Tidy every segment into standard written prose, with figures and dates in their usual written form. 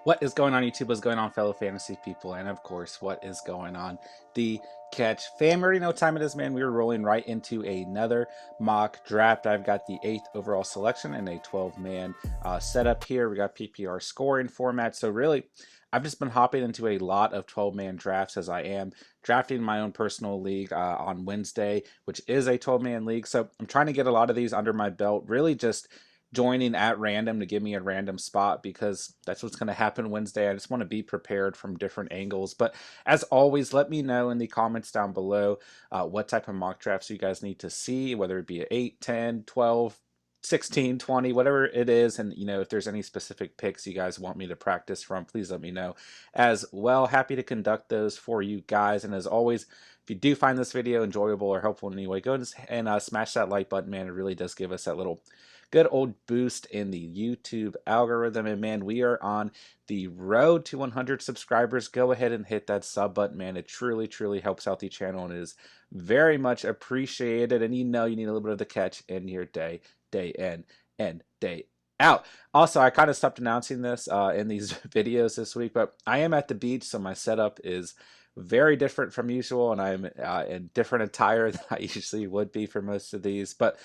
What is going on, YouTube? What's going on, fellow fantasy people? And of course, what is going on, the Catch fam? You already know what time it is, man. We're rolling right into another mock draft. I've got the 8th overall selection and a 12-man setup here. We got PPR scoring format. So really, I've just been hopping into a lot of 12-man drafts as I am drafting my own personal league on Wednesday, which is a 12-man league. So I'm trying to get a lot of these under my belt, really just joining at random to give me a random spot because that's what's going to happen Wednesday. I just want to be prepared from different angles. But as always, let me know in the comments down below what type of mock drafts you guys need to see, whether it be an 8, 10, 12, 16, 20, whatever it is. And, if there's any specific picks you guys want me to practice from, please let me know as well. Happy to conduct those for you guys. And as always, if you do find this video enjoyable or helpful in any way, go and smash that like button, man. It really does give us that little good old boost in the YouTube algorithm. And man, we are on the road to 100 subscribers. Go ahead and hit that sub button, man. It truly, truly helps out the channel and is very much appreciated. And you need a little bit of the catch in your day in and day out. Also, I kind of stopped announcing this in these videos this week, but I am at the beach, so my setup is very different from usual, and I'm in different attire than I usually would be for most of these. But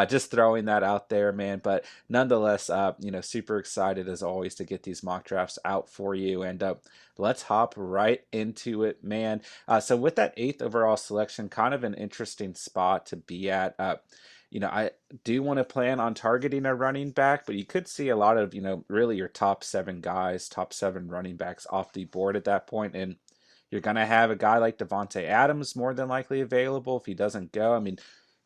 just throwing that out there, man. But nonetheless, super excited as always to get these mock drafts out for you. And let's hop right into it, man. So with that 8th overall selection, kind of an interesting spot to be at. I do want to plan on targeting a running back, but you could see a lot of, really your top 7 guys, top 7 running backs off the board at that point. And you're going to have a guy like Davante Adams more than likely available. If he doesn't go, I mean,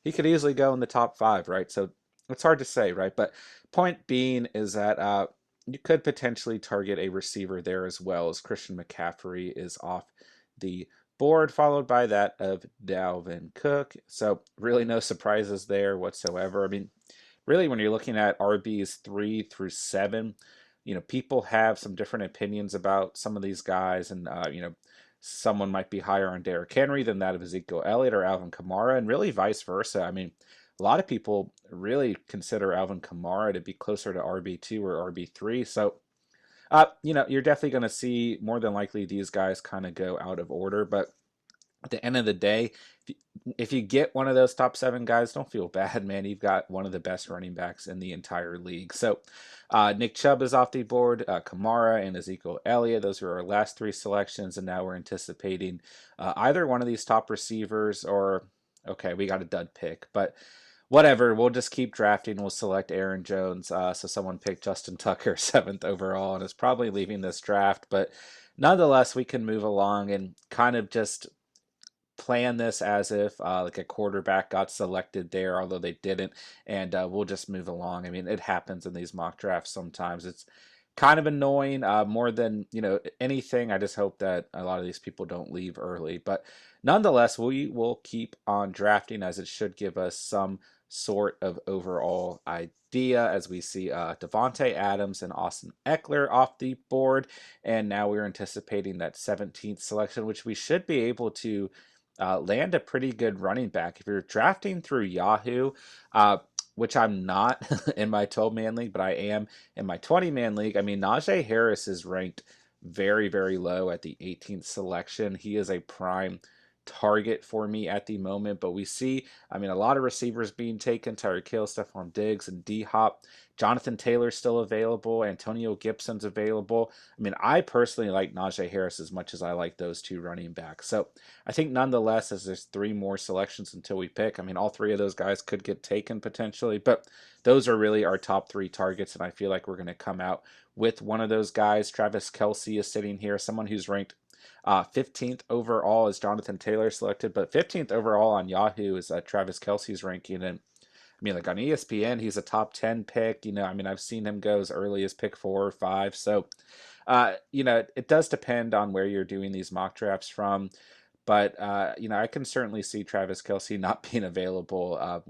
he could easily go in the top 5, right? So it's hard to say, right? But point being is that you could potentially target a receiver there as well, as Christian McCaffrey is off the board, followed by that of Dalvin Cook. So really no surprises there whatsoever. I mean, really when you're looking at RBs 3 through 7, people have some different opinions about some of these guys, and someone might be higher on Derrick Henry than that of Ezekiel Elliott or Alvin Kamara, and really vice versa. I mean, a lot of people really consider Alvin Kamara to be closer to RB2 or RB3. So, you're definitely going to see more than likely these guys kind of go out of order. But at the end of the day, if you get one of those top 7 guys, don't feel bad, man. You've got one of the best running backs in the entire league. So Nick Chubb is off the board, Kamara and Ezekiel Elliott. Those are our last 3 selections, and now we're anticipating either one of these top receivers or, okay, we got a dud pick. But whatever, we'll just keep drafting. We'll select Aaron Jones. So someone picked Justin Tucker 7th overall and is probably leaving this draft. But nonetheless, we can move along and kind of just plan this as if like a quarterback got selected there, although they didn't, and we'll just move along. I mean, it happens in these mock drafts sometimes. It's kind of annoying more than anything. I just hope that a lot of these people don't leave early, but nonetheless, we will keep on drafting as it should give us some sort of overall idea as we see Davante Adams and Austin Eckler off the board, and now we're anticipating that 17th selection, which we should be able to land a pretty good running back. If you're drafting through Yahoo, which I'm not in my 12-man league, but I am in my 20-man league, I mean, Najee Harris is ranked very, very low at the 18th selection. He is a prime target for me at the moment, but we see, I mean, a lot of receivers being taken: Tyreek Hill, Stephon Diggs, and D-Hop. Jonathan Taylor's still available. Antonio Gibson's available. I mean, I personally like Najee Harris as much as I like those 2 running backs. So I think nonetheless, as there's 3 more selections until we pick, I mean, all 3 of those guys could get taken potentially, but those are really our top 3 targets, and I feel like we're going to come out with one of those guys. Travis Kelce is sitting here, someone who's ranked 15th overall is Jonathan Taylor selected, but 15th overall on Yahoo is Travis Kelce's ranking. And I mean, like on ESPN, he's a top 10 pick. I mean, I've seen him go as early as pick 4 or 5. So, it does depend on where you're doing these mock drafts from. But, I can certainly see Travis Kelce not being available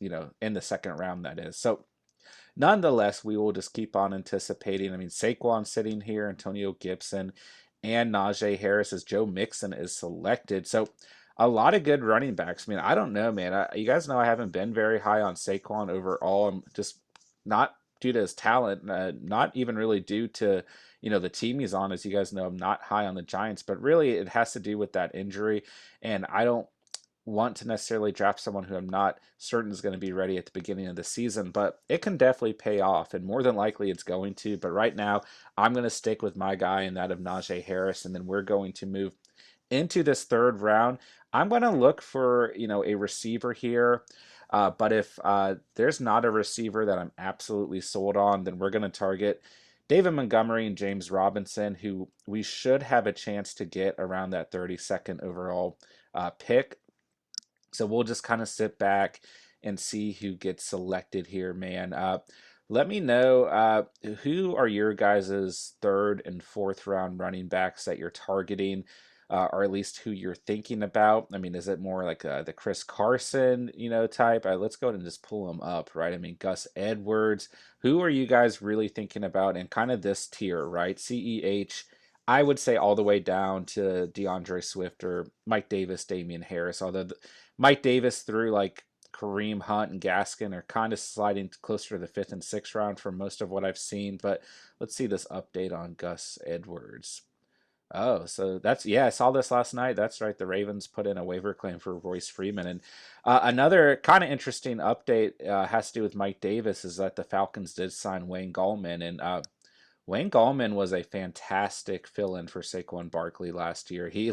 in the second round, that is. So, nonetheless, we will just keep on anticipating. I mean, Saquon sitting here, Antonio Gibson, and Najee Harris as Joe Mixon is selected. So a lot of good running backs. I mean, I don't know, man. You guys know I haven't been very high on Saquon overall. I'm just not due to his talent, not even really due to the team he's on. As you guys know, I'm not high on the Giants, but really it has to do with that injury, and I don't want to necessarily draft someone who I'm not certain is going to be ready at the beginning of the season, but it can definitely pay off, and more than likely it's going to. But right now, I'm going to stick with my guy and that of Najee Harris, and then we're going to move into this third round. I'm going to look for a receiver here. But if there's not a receiver that I'm absolutely sold on, then we're going to target David Montgomery and James Robinson, who we should have a chance to get around that 32nd overall pick. So we'll just kind of sit back and see who gets selected here, man. Let me know who are your guys' third and fourth round running backs that you're targeting, or at least who you're thinking about. I mean, is it more like the Chris Carson, type? Let's go ahead and just pull them up, right? I mean, Gus Edwards. Who are you guys really thinking about in kind of this tier, right? CEH. I would say all the way down to DeAndre Swift or Mike Davis, Damian Harris, although Mike Davis through like Kareem Hunt and Gaskin are kind of sliding closer to the fifth and sixth round for most of what I've seen. But let's see this update on Gus Edwards. Oh, so yeah, I saw this last night. That's right. The Ravens put in a waiver claim for Royce Freeman. And another kind of interesting update has to do with Mike Davis is that the Falcons did sign Wayne Gallman. And Wayne Gallman was a fantastic fill-in for Saquon Barkley last year. He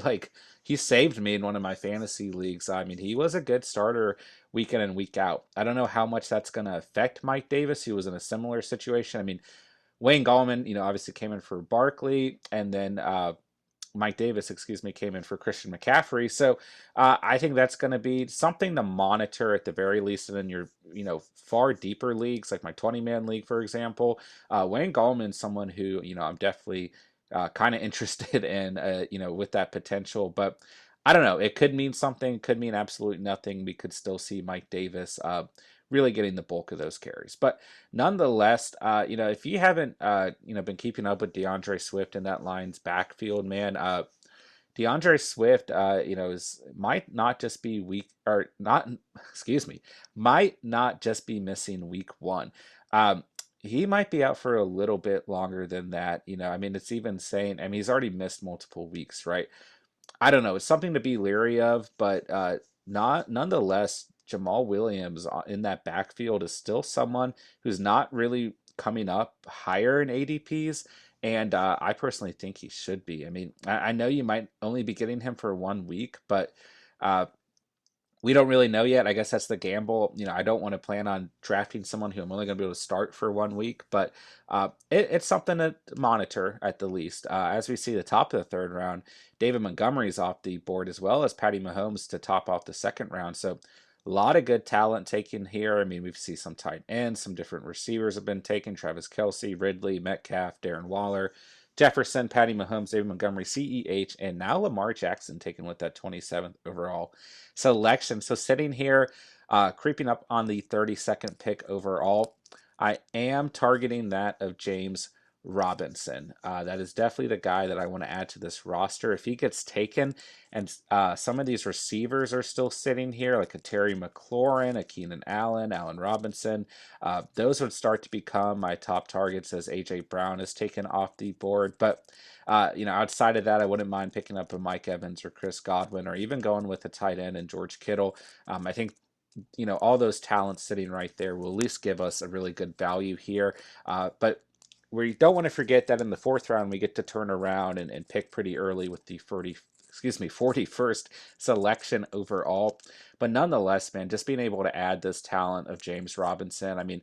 saved me in one of my fantasy leagues. I mean, he was a good starter week in and week out. I don't know how much that's going to affect Mike Davis, who was in a similar situation. I mean, Wayne Gallman, obviously came in for Barkley, and then Mike Davis, excuse me, came in for Christian McCaffrey. So I think that's going to be something to monitor at the very least. And in your, far deeper leagues, like my 20-man league, for example, Wayne Gallman's someone who, I'm definitely kind of interested in, with that potential. But I don't know. It could mean something, could mean absolutely nothing. We could still see Mike Davis really getting the bulk of those carries. But nonetheless, if you haven't, been keeping up with DeAndre Swift in that line's backfield, man, DeAndre Swift, might not just be weak or not, excuse me, might not just be missing week one. He might be out for a little bit longer than that. I mean, it's even saying, I mean, he's already missed multiple weeks, right? I don't know. It's something to be leery of, but not nonetheless. Jamal Williams in that backfield is still someone who's not really coming up higher in ADPs, and I personally think he should be. I mean, I know you might only be getting him for 1 week, but uh, we don't really know yet. I guess that's the gamble. I don't want to plan on drafting someone who I'm only going to be able to start for 1 week, but it's something to monitor at the least. As we see the top of the third round, David Montgomery's off the board as well as Patty Mahomes to top off the second round. So a lot of good talent taken here. I mean, we see some tight ends, some different receivers have been taken. Travis Kelce, Ridley, Metcalf, Darren Waller, Jefferson, Patty Mahomes, David Montgomery, CEH, and now Lamar Jackson taken with that 27th overall selection. So sitting here, creeping up on the 32nd pick overall, I am targeting that of James Robinson. That is definitely the guy that I want to add to this roster. If he gets taken, and some of these receivers are still sitting here, like a Terry McLaurin, a Keenan Allen, Allen Robinson, those would start to become my top targets as A.J. Brown is taken off the board. But outside of that, I wouldn't mind picking up a Mike Evans or Chris Godwin, or even going with a tight end and George Kittle. I think all those talents sitting right there will at least give us a really good value here. But we don't want to forget that in the fourth round, we get to turn around and pick pretty early with the 41st selection overall. But nonetheless, man, just being able to add this talent of James Robinson, I mean,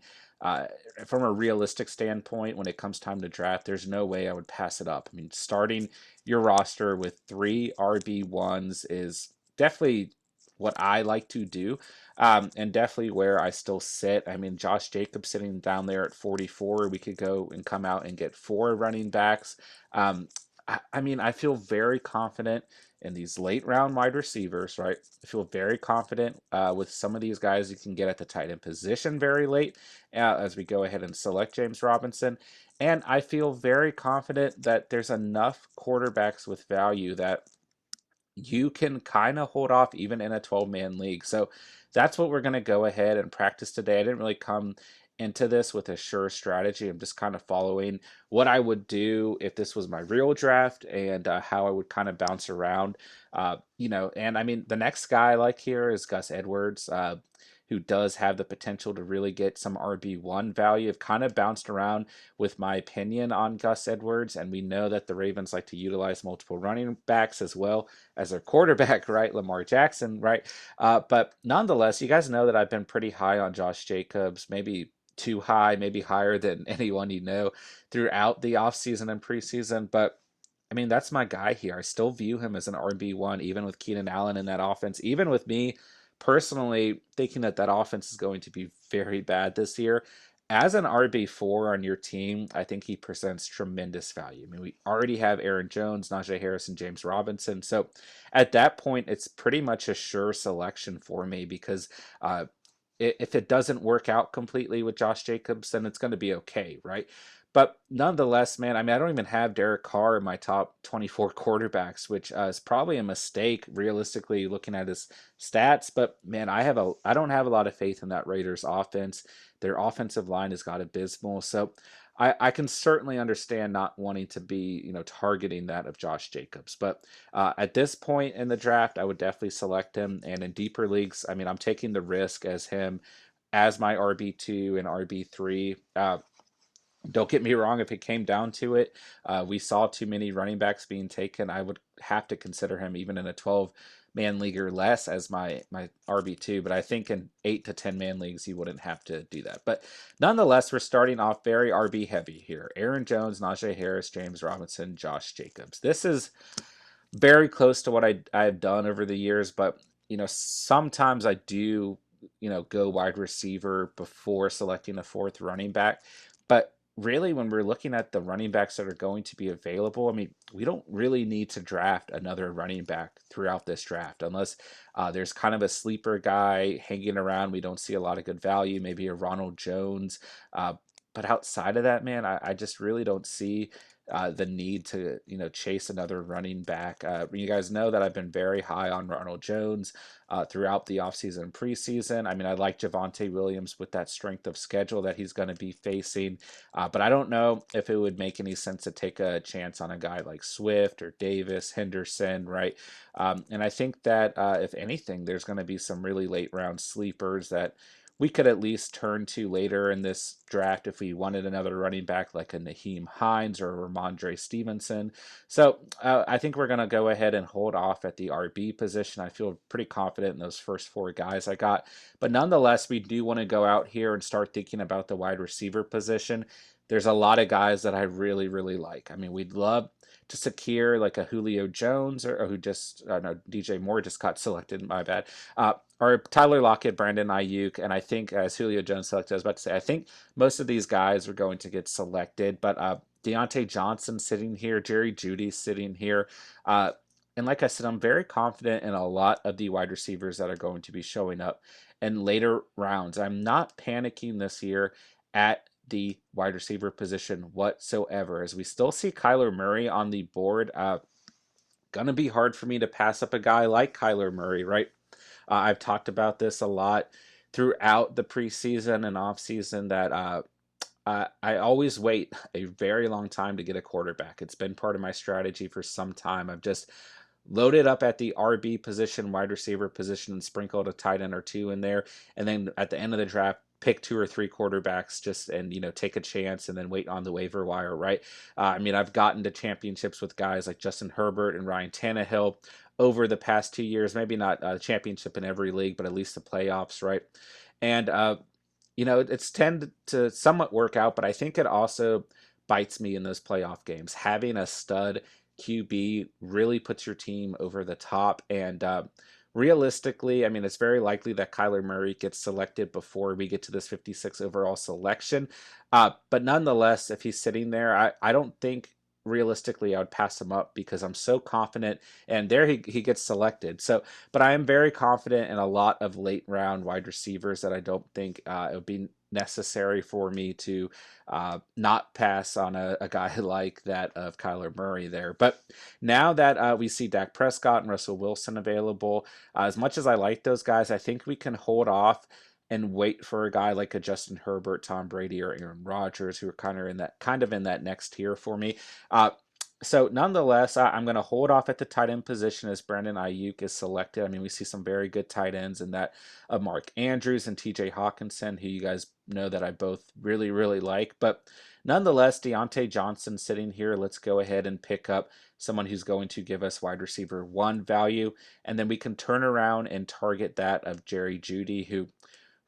from a realistic standpoint, when it comes time to draft, there's no way I would pass it up. I mean, starting your roster with 3 RB1s is definitely what I like to do, and definitely where I still sit. I mean, Josh Jacobs sitting down there at 44. We could go and come out and get 4 running backs. I mean, I feel very confident in these late round wide receivers, right? I feel very confident with some of these guys you can get at the tight end position very late as we go ahead and select James Robinson. And I feel very confident that there's enough quarterbacks with value that you can kind of hold off even in a 12-man league. So that's what we're going to go ahead and practice today. I didn't really come into this with a sure strategy. I'm just kind of following what I would do if this was my real draft, and how I would kind of bounce around. And I mean, the next guy I like here is Gus Edwards. Who does have the potential to really get some RB1 value. I've kind of bounced around with my opinion on Gus Edwards, and we know that the Ravens like to utilize multiple running backs as well as their quarterback, right? Lamar Jackson, right? But nonetheless, you guys know that I've been pretty high on Josh Jacobs, maybe too high, maybe higher than anyone you know throughout the offseason and preseason. But I mean, that's my guy here. I still view him as an RB1, even with Keenan Allen in that offense, even with me personally thinking that that offense is going to be very bad this year. As an RB4 on your team, I think he presents tremendous value. I mean, we already have Aaron Jones, Najee Harris, and James Robinson. So at that point, it's pretty much a sure selection for me because uh, if it doesn't work out completely with Josh Jacobs, then it's going to be okay, right? But nonetheless, man, I mean, I don't even have Derek Carr in my top 24 quarterbacks, which is probably a mistake, realistically, looking at his stats. But man, I don't have a lot of faith in that Raiders offense. Their offensive line has got abysmal. So I can certainly understand not wanting to be, targeting that of Josh Jacobs. But at this point in the draft, I would definitely select him. And in deeper leagues, I mean, I'm taking the risk as him as my RB2 and RB3. Don't get me wrong, if it came down to it, we saw too many running backs being taken. I would have to consider him even in a 12-man league or less as my RB2. But I think in 8 to 10-man leagues, you wouldn't have to do that. But nonetheless, we're starting off very RB heavy here. Aaron Jones, Najee Harris, James Robinson, Josh Jacobs. This is very close to what I've done over the years, but sometimes I do go wide receiver before selecting a fourth running back. But really, when we're looking at the running backs that are going to be available, I mean, we don't really need to draft another running back throughout this draft unless there's kind of a sleeper guy hanging around. We don't see a lot of good value, maybe a Ronald Jones. But outside of that, man, I just really don't see the need to chase another running back. You guys know that I've been very high on Ronald Jones throughout the offseason and preseason. I mean, I like Javonte Williams with that strength of schedule that he's going to be facing, but I don't know if it would make any sense to take a chance on a guy like Swift or Davis, Henderson, right? And I think that if anything, there's going to be some really late round sleepers that we could at least turn to later in this draft if we wanted another running back like a Naheem Hines or Ramondre Stevenson. So I think we're going to go ahead and hold off at the RB position. I feel pretty confident in those first four guys I got. But nonetheless, we do want to go out here and start thinking about the wide receiver position. There's a lot of guys that I really, really like. I mean, we'd love to secure like a Julio Jones or who just, no, DJ Moore just got selected, my bad. Or Tyler Lockett, Brandon Ayuk, and I think as Julio Jones selected, I was about to say, I think most of these guys are going to get selected, but Deontay Johnson sitting here, Jerry Judy sitting here. And like I said, I'm very confident in a lot of the wide receivers that are going to be showing up in later rounds. I'm not panicking this year at the wide receiver position whatsoever, as we still see Kyler Murray on the board. Gonna be hard for me to pass up a guy like Kyler Murray, right? I've talked about this a lot throughout the preseason and offseason that I always wait a very long time to get a quarterback. It's been part of my strategy for some time. I've just loaded up at the RB position, wide receiver position, and sprinkled a tight end or two in there. And then at the end of the draft, pick two or three quarterbacks just and take a chance and then wait on the waiver wire, right? I mean, I've gotten to championships with guys like Justin Herbert and Ryan Tannehill over the past 2 years. Maybe not a championship in every league, but at least the playoffs, right? And it's tend to somewhat work out, but I think it also bites me in those playoff games. Having a stud QB really puts your team over the top. And realistically, I mean, it's very likely that Kyler Murray gets selected before we get to this 56 overall selection. But nonetheless, if he's sitting there, I don't think realistically I would pass him up because I'm so confident. And there he gets selected. So, but I am very confident in a lot of late round wide receivers that I don't think it would be necessary for me to not pass on a guy like that of Kyler Murray there. But now that we see Dak Prescott and Russell Wilson available, as much as I like those guys, I think we can hold off and wait for a guy like a Justin Herbert, Tom Brady, or Aaron Rodgers, who are kind of in that next tier for me. Uh, so nonetheless, I'm going to hold off at the tight end position as Brandon Ayuk is selected. I mean, we see some very good tight ends in that of Mark Andrews and TJ Hawkinson, who you guys know that I both really, really like. But nonetheless, Deontay Johnson sitting here. Let's go ahead and pick up someone who's going to give us wide receiver one value. And then we can turn around and target that of Jerry Judy, who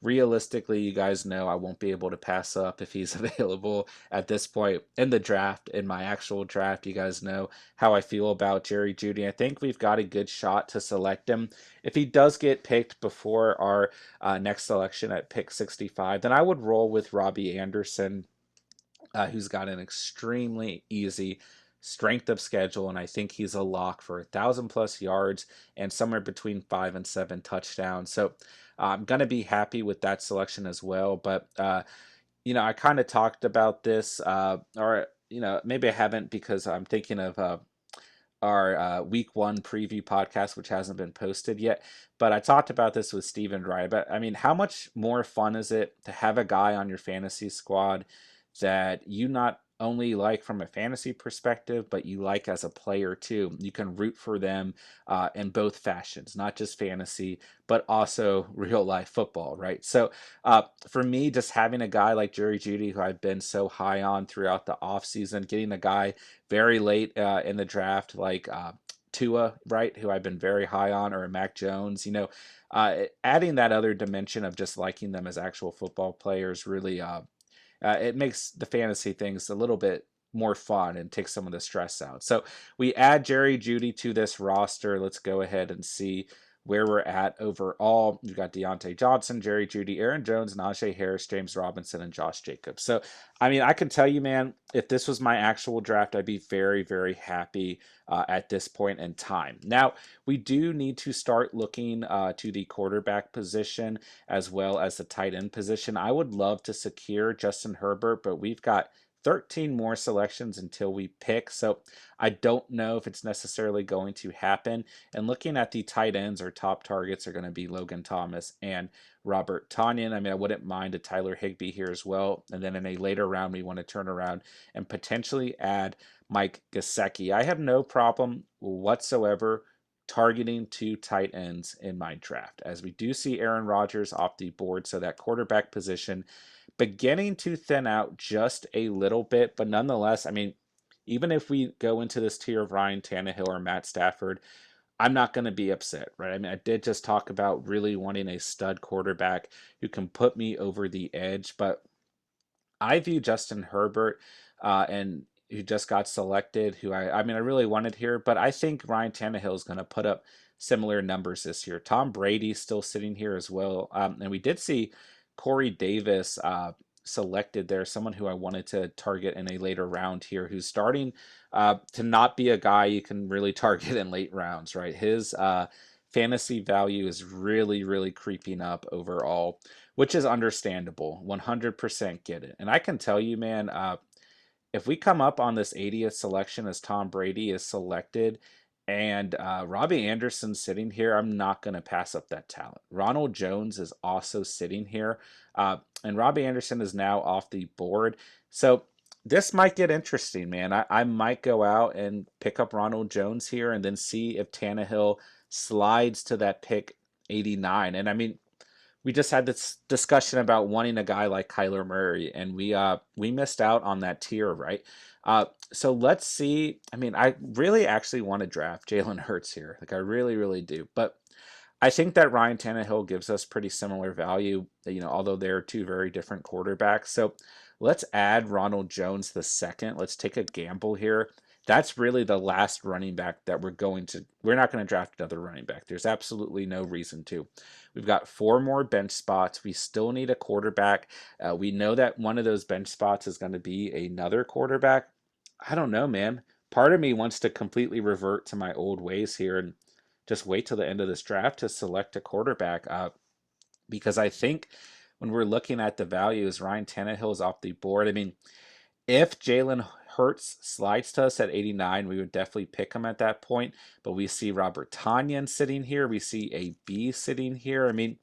realistically, you guys know I won't be able to pass up if he's available at this point in the draft, in my actual draft. You guys know how I feel about Jerry Judy. I think we've got a good shot to select him. If he does get picked before our next selection at pick 65, then I would roll with Robbie Anderson, who's got an extremely easy strength of schedule, and I think he's a lock for 1,000+ yards and somewhere between 5 and 7 touchdowns. So I'm gonna be happy with that selection as well. But I kind of talked about this, or maybe I haven't because I'm thinking of our week one preview podcast, which hasn't been posted yet. But I talked about this with Steven Wright. But I mean, how much more fun is it to have a guy on your fantasy squad that you not only like from a fantasy perspective, but you like as a player too? You can root for them in both fashions, not just fantasy, but also real life football, right? So for me, just having a guy like Jerry Judy, who I've been so high on throughout the offseason, getting a guy very late in the draft like Tua, right, who I've been very high on, or Mac Jones, adding that other dimension of just liking them as actual football players really it makes the fantasy things a little bit more fun and takes some of the stress out. So we add Jerry Judy to this roster. Let's go ahead and see where we're at overall. You've got Deontay Johnson, Jerry Judy, Aaron Jones, Najee Harris, James Robinson, and Josh Jacobs. So, I mean, I can tell you, man, if this was my actual draft, I'd be very, very happy at this point in time. Now, we do need to start looking to the quarterback position as well as the tight end position. I would love to secure Justin Herbert, but we've got 13 more selections until we pick. So I don't know if it's necessarily going to happen. And looking at the tight ends, our top targets are going to be Logan Thomas and Robert Tonyan. I mean, I wouldn't mind a Tyler Higbee here as well. And then in a later round, we want to turn around and potentially add Mike Gaseki. I have no problem whatsoever targeting two tight ends in my draft, as we do see Aaron Rodgers off the board. So that quarterback position beginning to thin out just a little bit, but nonetheless, I mean, even if we go into this tier of Ryan Tannehill or Matt Stafford, I'm not going to be upset, right? I mean, I did just talk about really wanting a stud quarterback who can put me over the edge, but I view Justin Herbert and who just got selected, who I mean, I really wanted here, but I think Ryan Tannehill is going to put up similar numbers this year. Tom Brady still sitting here as well. And we did see Corey Davis selected there, someone who I wanted to target in a later round here, who's starting to not be a guy you can really target in late rounds, right? His fantasy value is really, really creeping up overall, which is understandable. 100% get it. And I can tell you, man, if we come up on this 80th selection as Tom Brady is selected and Robbie Anderson's sitting here, I'm not going to pass up that talent. Ronald Jones is also sitting here, and Robbie Anderson is now off the board. So this might get interesting, man. I might go out and pick up Ronald Jones here and then see if Tannehill slides to that pick 89. And I mean, we just had this discussion about wanting a guy like Kyler Murray, and we missed out on that tier, right? So let's see. I mean, I really actually want to draft Jalen Hurts here. Like I really, really do. But I think that Ryan Tannehill gives us pretty similar value, although they're two very different quarterbacks. So let's add Ronald Jones the second. Let's take a gamble here. That's really the last running back that we're not going to draft another running back. There's absolutely no reason to. We've got 4 more bench spots. We still need a quarterback. We know that one of those bench spots is going to be another quarterback. I don't know, man. Part of me wants to completely revert to my old ways here and just wait till the end of this draft to select a quarterback, because I think when we're looking at the values, Ryan Tannehill is off the board. I mean, if Jalen Hurts slides to us at 89, we would definitely pick him at that point. But we see Robert Tonyan sitting here. We see a B sitting here. I mean,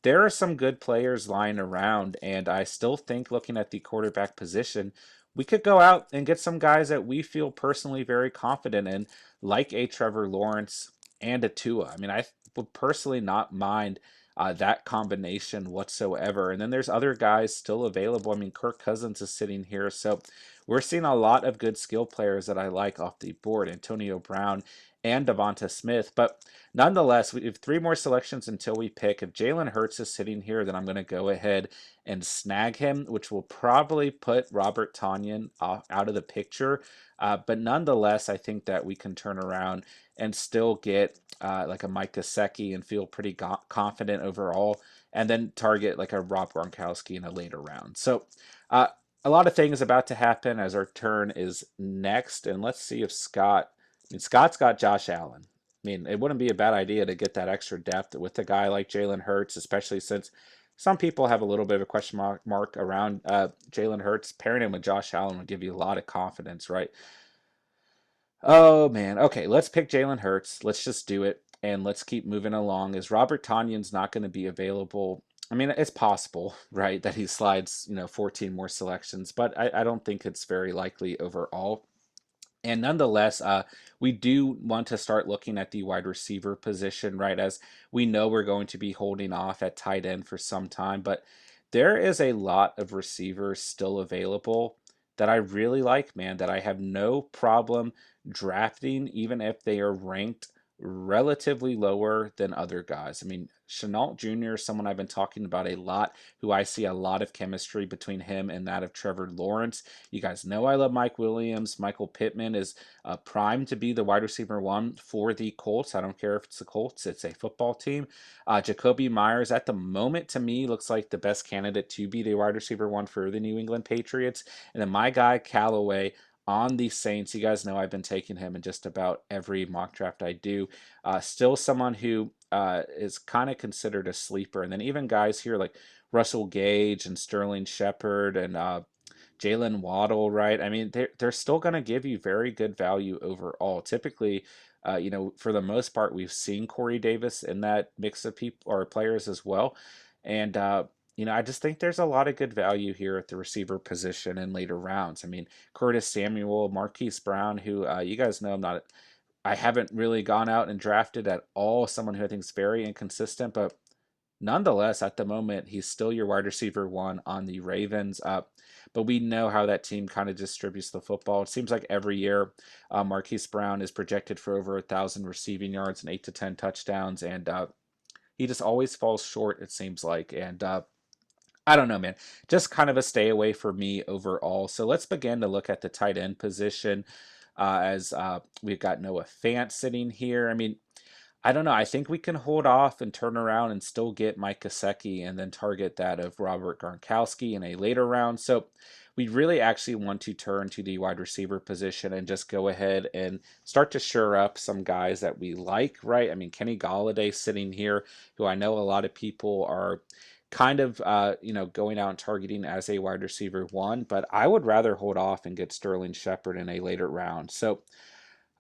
there are some good players lying around, and I still think looking at the quarterback position, we could go out and get some guys that we feel personally very confident in, like a Trevor Lawrence and a Tua. I mean, I would personally not mind that combination whatsoever. And then there's other guys still available. I mean, Kirk Cousins is sitting here, so we're seeing a lot of good skill players that I like off the board. Antonio Brown and Devonta Smith, but nonetheless, we have three more selections until we pick. If Jalen Hurts is sitting here, then I'm going to go ahead and snag him, which will probably put Robert Tonyan out of the picture. But nonetheless, I think that we can turn around and still get like a Mike Gaseki and feel pretty confident overall, and then target like a Rob Gronkowski in a later round. So uh, a lot of things about to happen as our turn is next, and let's see if Scott. I mean, Scott's got Josh Allen. I mean, it wouldn't be a bad idea to get that extra depth with a guy like Jalen Hurts, especially since some people have a little bit of a question mark around Jalen Hurts. Pairing him with Josh Allen would give you a lot of confidence, right? Oh man. Okay, let's pick Jalen Hurts. Let's just do it and let's keep moving along. Is Robert Tanyan's not going to be available? I mean, it's possible, right, that he slides, 14 more selections, but I don't think it's very likely overall. And nonetheless, we do want to start looking at the wide receiver position, right? As we know, we're going to be holding off at tight end for some time, but there is a lot of receivers still available that I really like, man, that I have no problem drafting, even if they are ranked relatively lower than other guys. I mean, Chenault Jr. is someone I've been talking about a lot, who I see a lot of chemistry between him and that of Trevor Lawrence. You guys know I love Mike Williams. Michael Pittman is primed to be the wide receiver one for the Colts. I don't care if it's the Colts, it's a football team. Jacoby Myers, at the moment, to me, looks like the best candidate to be the wide receiver one for the New England Patriots. And then my guy, Callaway, on the Saints. You guys know I've been taking him in just about every mock draft I do. Still someone who is kind of considered a sleeper. And then even guys here like Russell Gage and Sterling Shepard and Jalen Waddle, right? I mean, they're still going to give you very good value overall. Typically, for the most part, we've seen Corey Davis in that mix of people or players as well. And, I just think there's a lot of good value here at the receiver position in later rounds. I mean, Curtis Samuel, Marquise Brown, who you guys know I haven't really gone out and drafted at all. Someone who I think is very inconsistent, but nonetheless, at the moment, he's still your wide receiver one on the Ravens. But we know how that team kind of distributes the football. It seems like every year, Marquise Brown is projected for over 1,000 receiving yards and 8 to 10 touchdowns, and he just always falls short. It seems like, and I don't know, man. Just kind of a stay away for me overall. So let's begin to look at the tight end position. As we've got Noah Fant sitting here. I mean, I don't know. I think we can hold off and turn around and still get Mike Gasecki and then target that of Robert Gronkowski in a later round. So we really actually want to turn to the wide receiver position and just go ahead and start to shore up some guys that we like, right? I mean, Kenny Galladay sitting here, who I know a lot of people are kind of, going out and targeting as a wide receiver one, but I would rather hold off and get Sterling Shepard in a later round. So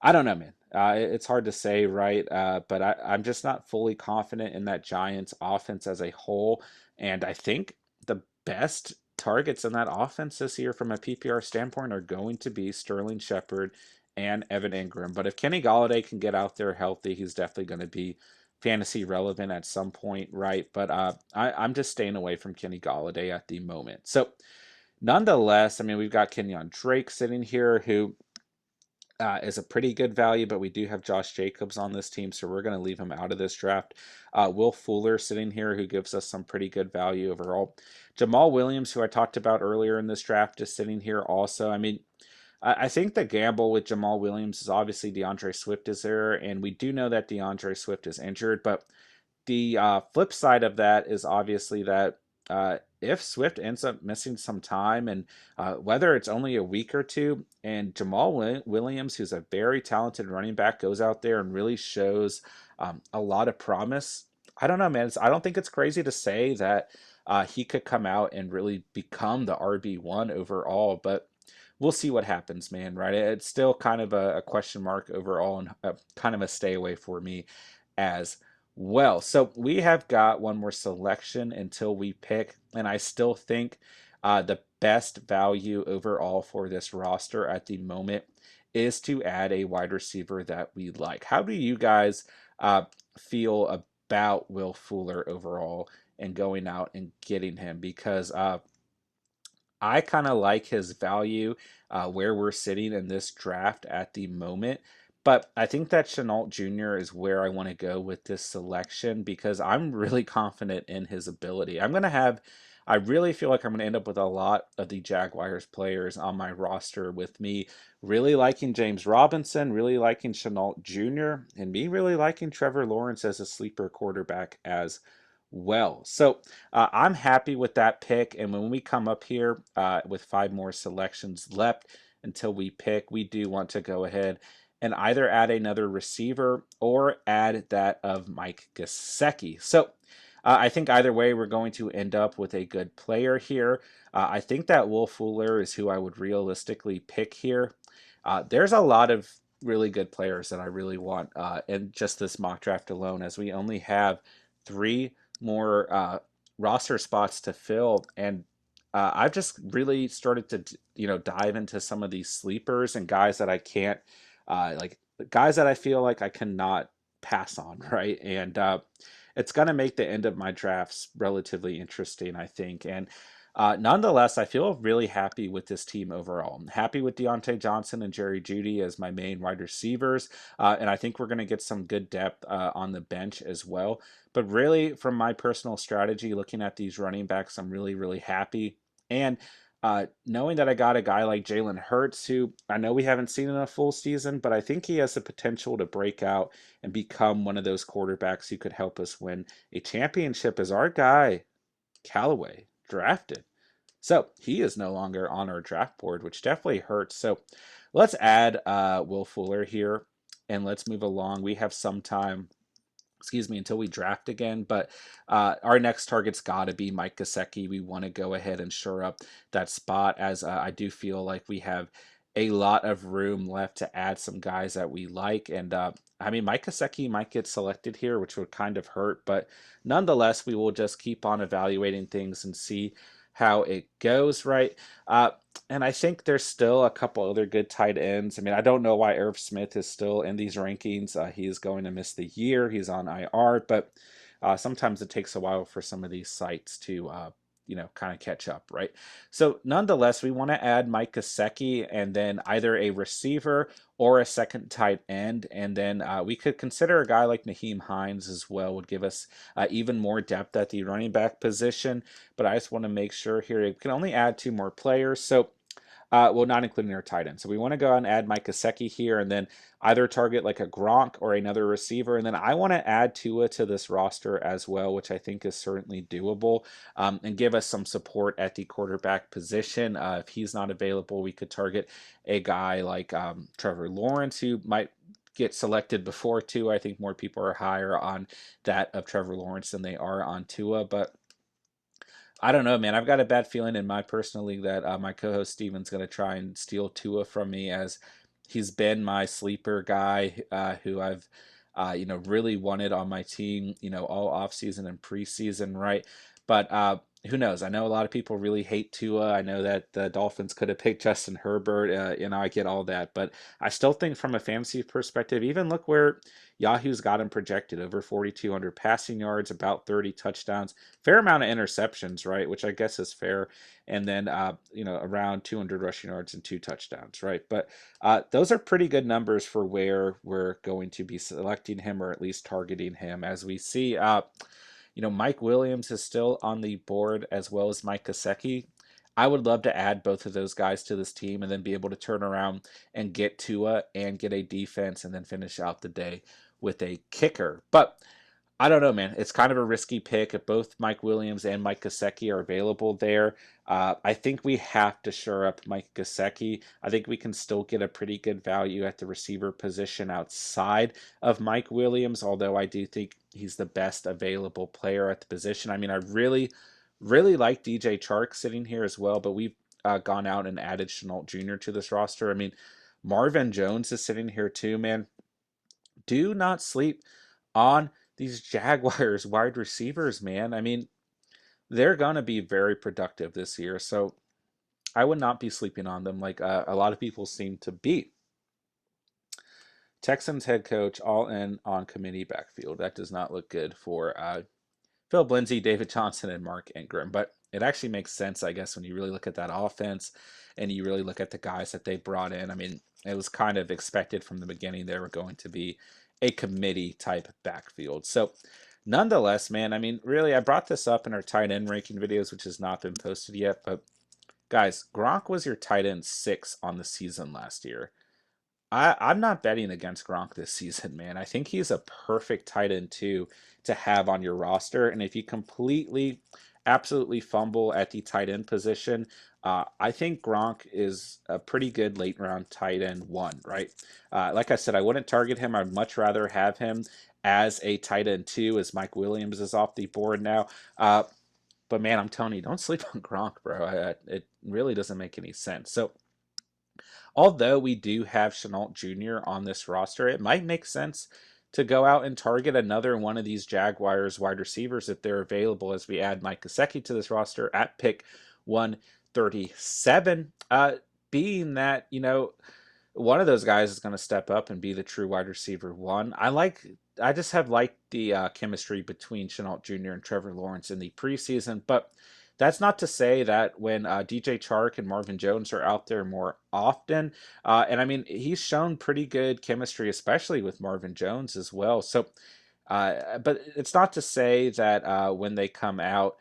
I don't know, man. It's hard to say, right? But I'm just not fully confident in that Giants offense as a whole. And I think the best targets in that offense this year from a PPR standpoint are going to be Sterling Shepard and Evan Ingram. But if Kenny Galladay can get out there healthy, he's definitely going to be fantasy relevant at some point, right? But I'm just staying away from Kenny Galladay at the moment. So nonetheless, I mean, we've got Kenyon Drake sitting here who is a pretty good value, but we do have Josh Jacobs on this team, so we're going to leave him out of this draft. Will Fuller sitting here, who gives us some pretty good value overall. Jamal Williams, who I talked about earlier in this draft, is sitting here also. I mean, I think the gamble with Jamal Williams is obviously DeAndre Swift is there, and we do know that DeAndre Swift is injured, but the flip side of that is obviously that if Swift ends up missing some time, and whether it's only a week or two, and Jamal Williams, who's a very talented running back, goes out there and really shows a lot of promise, I don't know, man. I don't think it's crazy to say that he could come out and really become the RB1 overall, but we'll see what happens, man, right? It's still kind of a question mark overall and kind of a stay away for me as Well, so we have got one more selection until we pick, and I still think the best value overall for this roster at the moment is to add a wide receiver that we like. How do you guys uh, feel about Will Fuller overall and going out and getting him? Because I kind of like his value where we're sitting in this draft at the moment. But I think that Chenault Jr. is where I want to go with this selection because I'm really confident in his ability. I really feel like I'm going to end up with a lot of the Jaguars players on my roster with me really liking James Robinson, really liking Chenault Jr., and me really liking Trevor Lawrence as a sleeper quarterback as well. So I'm happy with that pick. And when we come up here with five more selections left until we pick, we do want to go ahead and either add another receiver or add that of Mike Gaseki. So I think either way, we're going to end up with a good player here. I think that Will Fuller is who I would realistically pick here. There's a lot of really good players that I really want in just this mock draft alone, as we only have three more roster spots to fill, and I've just really started to dive into some of these sleepers and guys that I can't like guys that I feel like I cannot pass on, right? And it's going to make the end of my drafts relatively interesting, I think. And nonetheless, I feel really happy with this team overall. I'm happy with Deontay Johnson and Jerry Judy as my main wide receivers, and I think we're going to get some good depth on the bench as well. But really, from my personal strategy, looking at these running backs, I'm really, really happy. And knowing that I got a guy like Jalen Hurts, who I know we haven't seen in a full season, but I think he has the potential to break out and become one of those quarterbacks who could help us win a championship, as our guy, Callaway, drafted. So he is no longer on our draft board, which definitely hurts. So let's add Will Fuller here and let's move along. We have some time, until we draft again. But our next target's got to be Mike Gaseki. We want to go ahead and shore up that spot, as I do feel like we have a lot of room left to add some guys that we like. And I mean, Mike Gaseki might get selected here, which would kind of hurt. But nonetheless, we will just keep on evaluating things and see how it goes, right? And I think there's still a couple other good tight ends. I mean, I don't know why Irv Smith is still in these rankings. He is going to miss the year. He's on IR, but sometimes it takes a while for some of these sites to, kind of catch up, right? So, nonetheless, we want to add Mike Gesicki and then either a receiver or a second tight end. And then we could consider a guy like Naheem Hines as well, would give us even more depth at the running back position. But I just want to make sure here we can only add two more players. So, well, not including our tight end. So we want to go and add Mike Gesicki here and then either target like a Gronk or another receiver. And then I want to add Tua to this roster as well, which I think is certainly doable, and give us some support at the quarterback position. If he's not available, we could target a guy like Trevor Lawrence, who might get selected before Tua. I think more people are higher on that of Trevor Lawrence than they are on Tua, but I don't know, man. I've got a bad feeling in my personal league that my co-host Steven's going to try and steal Tua from me, as he's been my sleeper guy who I've really wanted on my team, all offseason and preseason, right? But who knows? I know a lot of people really hate Tua. I know that the Dolphins could have picked Justin Herbert. I get all that, but I still think from a fantasy perspective, even look where Yahoo's got him projected, over 4,200 passing yards, about 30 touchdowns, fair amount of interceptions, right? Which I guess is fair. And then, around 200 rushing yards and two touchdowns, right? But those are pretty good numbers for where we're going to be selecting him, or at least targeting him. As we see, Mike Williams is still on the board, as well as Mike Gesicki. I would love to add both of those guys to this team and then be able to turn around and get Tua and get a defense and then finish out the day with a kicker. But I don't know, man. It's kind of a risky pick. If both Mike Williams and Mike Gesicki are available there, I think we have to shore up Mike Gesicki. I think we can still get a pretty good value at the receiver position outside of Mike Williams, although I do think he's the best available player at the position. I mean, I really, really like DJ Chark sitting here as well, but we've gone out and added Chenault Jr. to this roster. I mean, Marvin Jones is sitting here too, man. Do not sleep on these Jaguars wide receivers, man. I mean, they're going to be very productive this year. So I would not be sleeping on them like a lot of people seem to be. Texans head coach all in on committee backfield. That does not look good for Phil Lindsay, David Johnson, and Mark Ingram. But it actually makes sense, I guess, when you really look at that offense and you really look at the guys that they brought in. I mean, it was kind of expected from the beginning they were going to be a committee type backfield. So, nonetheless, man, I mean, really, I brought this up in our tight end ranking videos, which has not been posted yet. But, guys, Gronk was your tight end 6 on the season last year. I'm not betting against Gronk this season, man. I think he's a perfect tight end too to have on your roster. And if you completely, absolutely fumble at the tight end position, I think Gronk is a pretty good late round tight end 1, right? Like I said, I wouldn't target him. I'd much rather have him as a tight end 2, as Mike Williams is off the board now. But man, I'm telling you, don't sleep on Gronk, bro. It really doesn't make any sense. So although we do have Chenault Jr. on this roster, it might make sense to go out and target another one of these Jaguars wide receivers if they're available as we add Mike Gaseki to this roster at pick 137. Being that, one of those guys is going to step up and be the true wide receiver 1. I just have liked the chemistry between Chenault Jr. and Trevor Lawrence in the preseason, but that's not to say that when DJ Chark and Marvin Jones are out there more often, and I mean, he's shown pretty good chemistry, especially with Marvin Jones as well. So, but it's not to say that when they come out,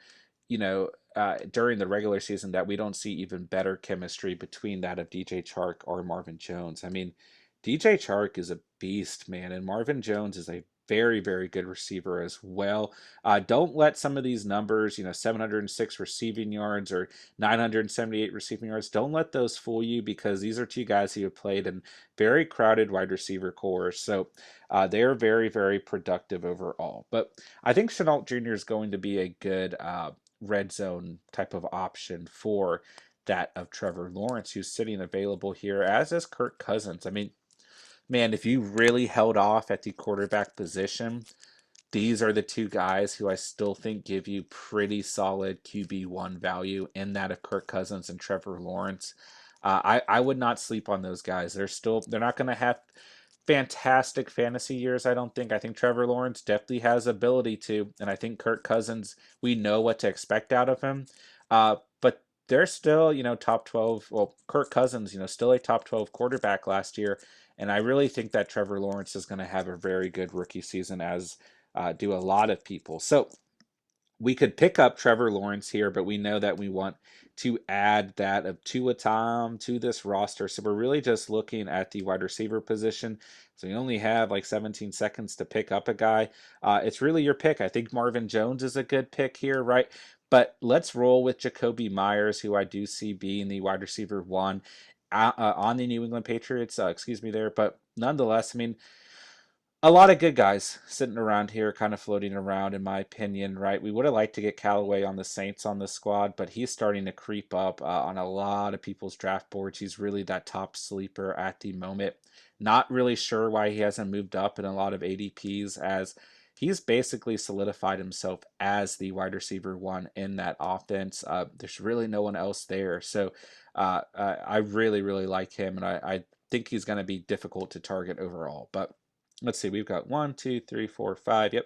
during the regular season, that we don't see even better chemistry between that of DJ Chark or Marvin Jones. I mean, DJ Chark is a beast, man, and Marvin Jones is a very, very good receiver as well. Don't let some of these numbers, 706 receiving yards or 978 receiving yards, don't let those fool you, because these are two guys who have played in very crowded wide receiver cores. So they are very, very productive overall. But I think Chenault Jr. is going to be a good red zone type of option for that of Trevor Lawrence, who's sitting available here, as is Kirk Cousins. I mean, man, if you really held off at the quarterback position, these are the two guys who I still think give you pretty solid QB1 value in that of Kirk Cousins and Trevor Lawrence. I would not sleep on those guys. They're not going to have fantastic fantasy years, I don't think. I think Trevor Lawrence definitely has ability to, and I think Kirk Cousins, we know what to expect out of him. But they're still, top 12. Well, Kirk Cousins, still a top 12 quarterback last year. And I really think that Trevor Lawrence is going to have a very good rookie season, as do a lot of people. So we could pick up Trevor Lawrence here, but we know that we want to add that of Tua Tom to this roster. So we're really just looking at the wide receiver position. So we only have like 17 seconds to pick up a guy. It's really your pick. I think Marvin Jones is a good pick here, right? But let's roll with Jacoby Myers, who I do see being the wide receiver 1 on the New England Patriots. Excuse me there. But nonetheless, I mean, a lot of good guys sitting around here, kind of floating around, in my opinion, right? We would have liked to get Callaway on the Saints on the squad, but he's starting to creep up on a lot of people's draft boards. He's really that top sleeper at the moment. Not really sure why he hasn't moved up in a lot of ADPs, as he's basically solidified himself as the wide receiver 1 in that offense. There's really no one else there. So I really, really like him, and I think he's going to be difficult to target overall. But let's see, we've got 1, 2, 3, 4, 5. Yep.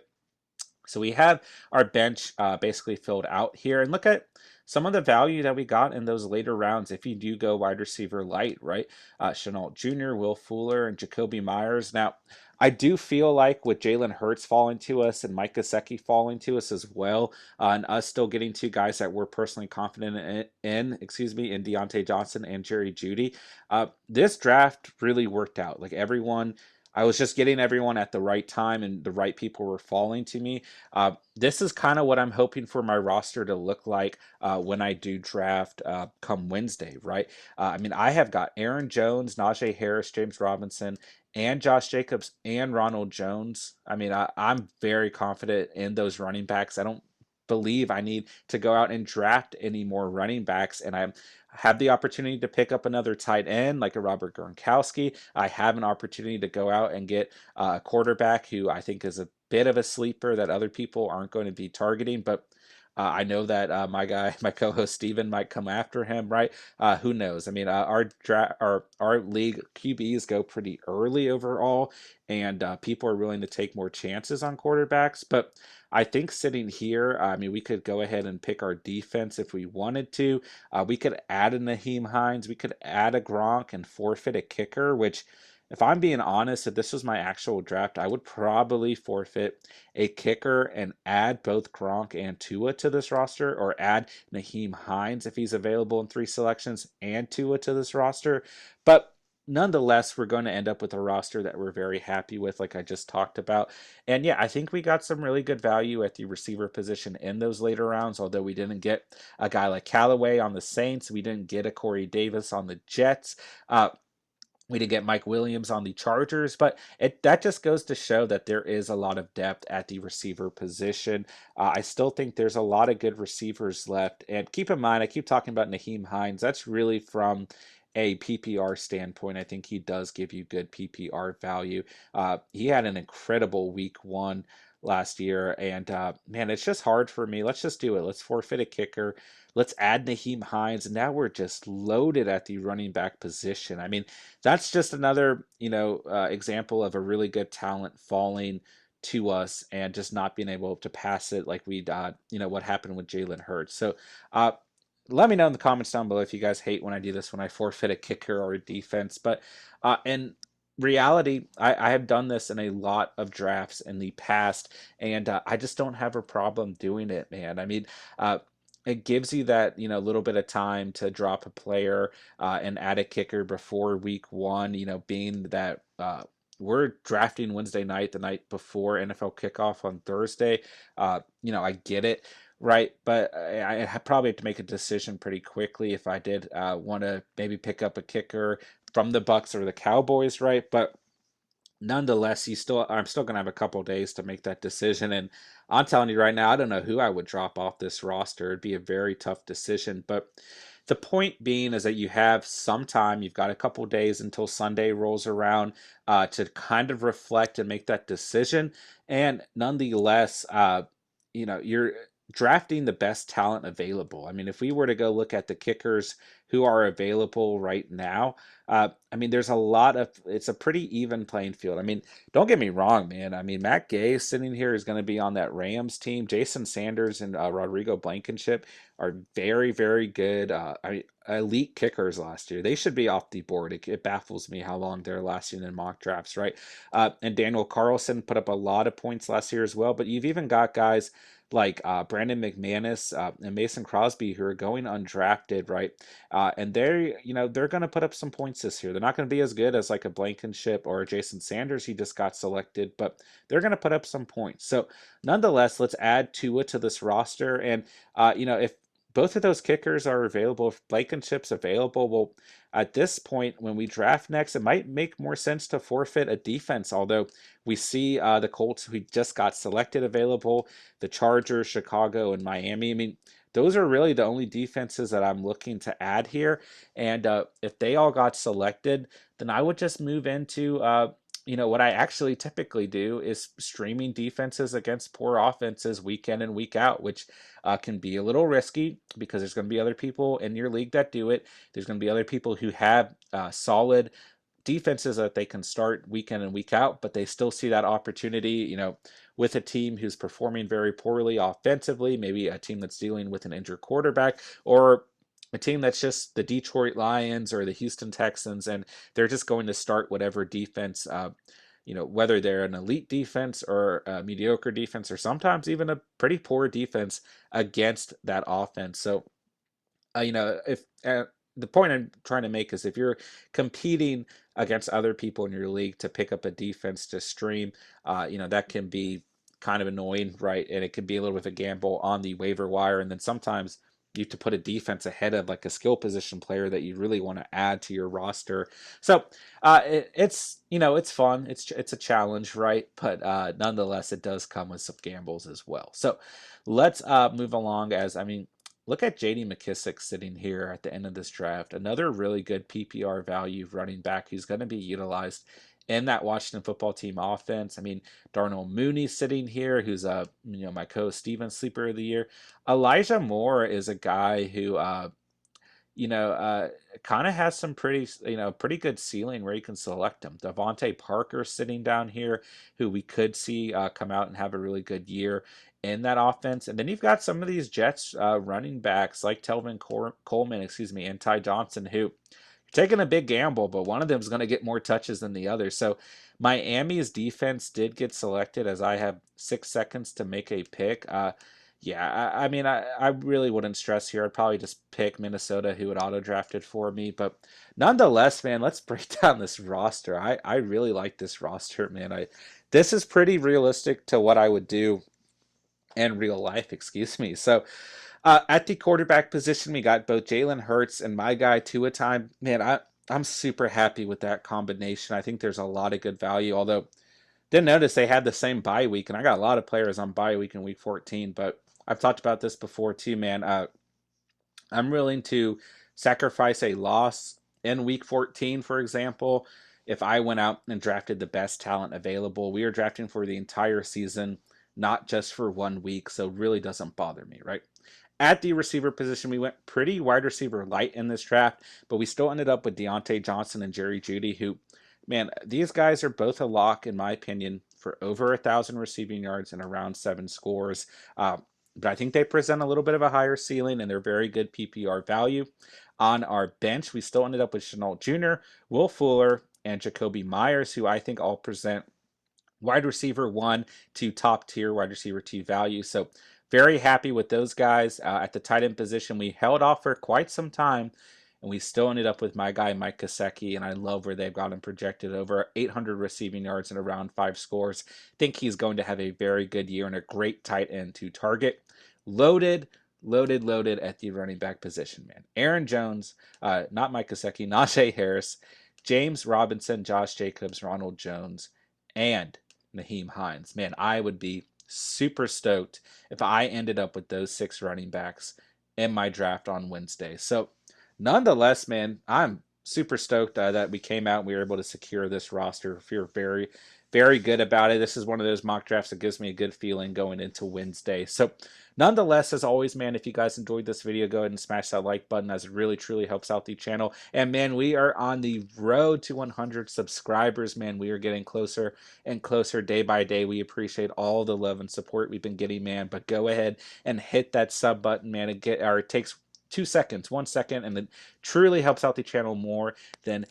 So we have our bench basically filled out here. And look at some of the value that we got in those later rounds if you do go wide receiver light, right? Chenault Jr., Will Fuller, and Jacoby Myers. Now, I do feel like with Jalen Hurts falling to us and Mike Gesicki falling to us as well, and us still getting two guys that we're personally confident in Deontay Johnson and Jerry Judy, this draft really worked out. Like I was just getting everyone at the right time, and the right people were falling to me. This is kind of what I'm hoping for my roster to look like when I do draft come Wednesday, right? I mean, I have got Aaron Jones, Najee Harris, James Robinson, and Josh Jacobs and Ronald Jones. I mean, I'm very confident in those running backs. I don't believe I need to go out and draft any more running backs, and I have the opportunity to pick up another tight end like a Robert Gronkowski. I have an opportunity to go out and get a quarterback who I think is a bit of a sleeper that other people aren't going to be targeting, but I know that my guy, my co-host Steven might come after him, right? Who knows? I mean, our league QBs go pretty early overall, and people are willing to take more chances on quarterbacks. But I think sitting here, I mean, we could go ahead and pick our defense if we wanted to. We could add a Naheem Hines, we could add a Gronk, and forfeit a kicker, which, if I'm being honest, if this was my actual draft, I would probably forfeit a kicker and add both Gronk and Tua to this roster, or add Naheem Hines if he's available in 3 selections and Tua to this roster. But nonetheless, we're going to end up with a roster that we're very happy with, like I just talked about. And yeah, I think we got some really good value at the receiver position in those later rounds, although we didn't get a guy like Callaway on the Saints. We didn't get a Corey Davis on the Jets. We did get Mike Williams on the Chargers, but that just goes to show that there is a lot of depth at the receiver position. I still think there's a lot of good receivers left. And keep in mind, I keep talking about Naheem Hines. That's really from a PPR standpoint. I think he does give you good PPR value. He had an incredible week 1 last year, and man, it's just hard for me. Let's just do it. Let's forfeit a kicker. Let's add Naheem Hines, and now we're just loaded at the running back position. I mean, that's just another, example of a really good talent falling to us and just not being able to pass it like we, what happened with Jalen Hurts. So, uh, let me know in the comments down below if you guys hate when I do this, when I forfeit a kicker or a defense. But in reality, I have done this in a lot of drafts in the past, and I just don't have a problem doing it, man. I mean, it gives you that little bit of time to drop a player and add a kicker before week 1. Being that we're drafting Wednesday night, the night before NFL kickoff on Thursday. I get it, right? But I probably have to make a decision pretty quickly if I did want to maybe pick up a kicker from the Bucks or the Cowboys, right? But nonetheless, I'm still gonna have a couple days to make that decision. And I'm telling you right now, I don't know who I would drop off this roster. It'd be a very tough decision. But the point being is that you have some time. You've got a couple days until Sunday rolls around to kind of reflect and make that decision. And nonetheless, you're drafting the best talent available. I mean, if we were to go look at the kickers who are available right now, I mean, it's a pretty even playing field. I mean, don't get me wrong, man. I mean, Matt Gay sitting here is going to be on that Rams team. Jason Sanders and Rodrigo Blankenship are very, very good. Elite kickers last year. They should be off the board. It baffles me how long they're lasting in mock drafts, right? And Daniel Carlson put up a lot of points last year as well. But you've even got guys like Brandon McManus and Mason Crosby who are going undrafted, right? And they're going to put up some points this year. They're not going to be as good as like a Blankenship or a Jason Sanders. He just got selected, but they're going to put up some points. So nonetheless, let's add Tua to this roster. And, if both of those kickers are available, if Blankenship's available, well, at this point, when we draft next, it might make more sense to forfeit a defense, although we see the Colts, who just got selected, available, the Chargers, Chicago, and Miami. I mean, those are really the only defenses that I'm looking to add here. And if they all got selected, then I would just move into, what I actually typically do is streaming defenses against poor offenses week in and week out, which can be a little risky because there's going to be other people in your league that do it. There's going to be other people who have solid defenses that they can start week in and week out, but they still see that opportunity, with a team who's performing very poorly offensively, maybe a team that's dealing with an injured quarterback, or a team that's just the Detroit Lions or the Houston Texans, and they're just going to start whatever defense, whether they're an elite defense or a mediocre defense, or sometimes even a pretty poor defense against that offense. So, if the point I'm trying to make is if you're competing against other people in your league to pick up a defense to stream, that can be kind of annoying, right? And it can be a little bit of a gamble on the waiver wire. And then sometimes you have to put a defense ahead of like a skill position player that you really want to add to your roster. So it's fun. It's a challenge, right? But nonetheless, it does come with some gambles as well. So let's move along. As I mean, look at Mckissick sitting here at the end of this draft. Another really good PPR value running back who's going to be utilized in that Washington football team offense. I mean, Darnell Mooney sitting here, who's my co-Steven sleeper of the year. Elijah Moore is a guy who kind of has some pretty good ceiling where you can select him. Devontae Parker sitting down here, who we could see come out and have a really good year in that offense. And then you've got some of these Jets running backs like Telvin Coleman, and Ty Johnson, who taking a big gamble, but one of them is going to get more touches than the other. So Miami's defense did get selected as I have 6 seconds to make a pick. I mean, I really wouldn't stress here. I'd probably just pick Minnesota, who had auto-drafted for me. But nonetheless, man, let's break down this roster. I really like this roster, man. This is pretty realistic to what I would do in real life, excuse me. So at the quarterback position, we got both Jalen Hurts and my guy Tua Time. Man, I'm super happy with that combination. I think there's a lot of good value, although didn't notice they had the same bye week, and I got a lot of players on bye week in week 14, but I've talked about this before too, man. I'm willing to sacrifice a loss in week 14, for example, if I went out and drafted the best talent available. We are drafting for the entire season, not just for 1 week, so it really doesn't bother me, right? At the receiver position, we went pretty wide receiver light in this draft, but we still ended up with Deontay Johnson and Jerry Judy, who, man, these guys are both a lock, in my opinion, for over 1,000 receiving yards and around 7 scores. But I think they present a little bit of a higher ceiling, and they're very good PPR value. On our bench, we still ended up with Chenault Jr., Will Fuller, and Jacoby Myers, who I think all present wide receiver 1 to top tier wide receiver 2 value. So very happy with those guys. At the tight end position, we held off for quite some time, and we still ended up with my guy, Mckissick, and I love where they've got him projected over 800 receiving yards and around 5 scores. Think he's going to have a very good year and a great tight end to target. Loaded at the running back position, man. Aaron Jones, not Mckissick, Najee Harris, James Robinson, Josh Jacobs, Ronald Jones, and Nyheim Hines. Man, I would be super stoked if I ended up with those 6 running backs in my draft on Wednesday. So nonetheless, man, I'm super stoked that we came out and we were able to secure this roster. I feel very, very good about it. This is one of those mock drafts that gives me a good feeling going into Wednesday. So nonetheless, as always, man, if you guys enjoyed this video, go ahead and smash that like button, as it really, truly helps out the channel. And, man, we are on the road to 100 subscribers, man. We are getting closer and closer day by day. We appreciate all the love and support we've been getting, man. But go ahead and hit that sub button, man. It takes 2 seconds, 1 second, and it truly helps out the channel more than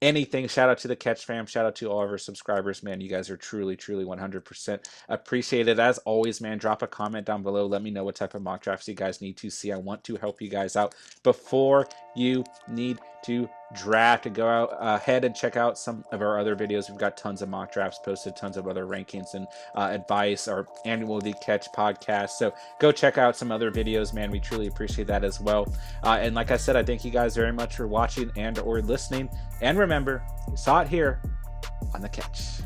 anything. Shout out to the Catch fam. Shout out to all of our subscribers, man. You guys are truly, truly 100% appreciated. As always, man, drop a comment down below. Let me know what type of mock drafts you guys need to see. I want to help you guys out before you need to draft. Go out ahead and check out some of our other videos. We've got tons of mock drafts posted, tons of other rankings and advice, our annual The Catch podcast. So go check out some other videos, man. We truly appreciate that as well. And like I said, I thank you guys very much for watching and or listening. And remember, you saw it here on The Catch.